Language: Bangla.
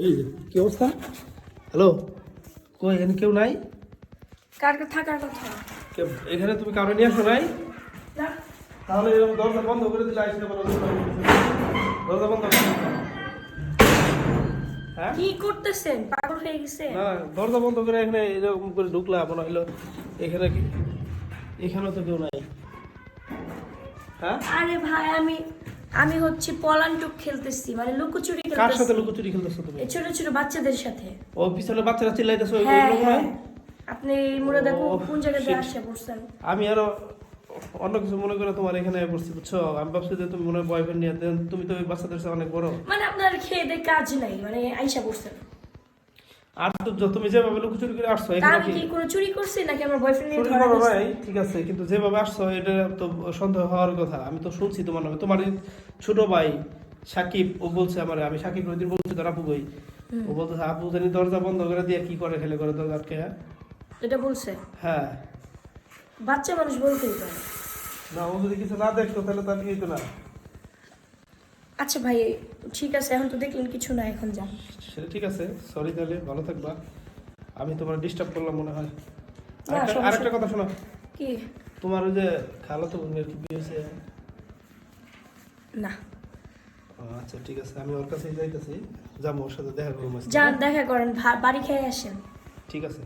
এই যে কি অবস্থা? হ্যালো, কই এখানে কেউ নাই? কার থাকার কথা? এখানে তুমি কারো নিয়ে আসো নাই? না, তাহলে এরকম দরজা বন্ধ করে দিলে আসতে পারো। দরজা বন্ধ করে দিতে হবে। হ্যাঁ, কি করতেছেন? পাগল হয়ে গেছে? না দরজা বন্ধ করে এখানে এরকম করে ঢুকলা মনে হইলো এখানে কি, এখানেও তো কেউ নাই। হ্যাঁ, আরে ভাই, আমি হচ্ছে পলান্টুক খেলতেছি, মানে লুকোচুরি কার খেলতেছি। সাথে লুকোচুরি খেলতেছো তুমি? এই ছোট ছোট বাচ্চাদের সাথে। ও পিছনে বাচ্চারা চিল্লাইতেছো, হ্যাঁ ওইগুলো মনে হ্যাঁ, হয়? আপনি এই মুড়ে দেখো ও, কোন জায়গাতে shit. আসে পড়ছেন। আমি আরো অন্য কিছু মনে করে তোমার এখানে বসছি, বুঝছো? আমি ভাবছি যে তুমি মনে হয় বয়ফ্রেন্ড নিয়ে, তুমি তো ওই বাচ্চাদের সাথে অনেক বড়। মানে আপনার খেয়ে দিয়ে কাজ নাই, মানে আইসা পড়ছেন। আর তো তুমি যেভাবে লুকোচুরি করে আসছো তা এখানে আমি কি কি কোনো চুরি করছি নাকি আমার বয়ফ্রেন্ড নিয়ে চুরি ধরা করো গেছে? ভাই? ঠিক আছে, কিন্তু যেভাবে আসছো এটা তো সন্দেহ হওয়ার কথা। আমি তো শুনছি তোমার নামে, তোমার এই ছোট ভাই সাকিব, ও বলছে আমার, আমি সাকিব রদিন বলছি তোর আপু কই, ও বলতেছে আপু জানি দরজা বন্ধ করে দিয়ে কি করে, খেলে করে দরজা আটকে। হ্যাঁ এটা বলছে? হ্যাঁ, বাচ্চা মানুষ বলতেই পারে। না ও যদি কিছু না দেখতো তাহলে তো আমি হইতো না। আচ্ছা ভাই, ঠিক আছে, এখন তো দেখলেন কিছু না, এখন যান। সেটা ঠিক আছে, সরি, তাহলে ভালো থাকবা। আমি তোমার ডিস্টার্ব করলাম মনে হয়। না, সমস্যা আরেকটা কথা শোনো, কি? তোমার ওই যে খালাতো বোনের কি বিয়ে হয়েছে? না, আচ্ছা ঠিক আছে, আমি ওর কাছেই যাইতেছি, যাবো ওর সাথে দেখা করবো আজকে। যান দেখা করেন, বাড়ি খেয়ে আসেন। ঠিক আছে।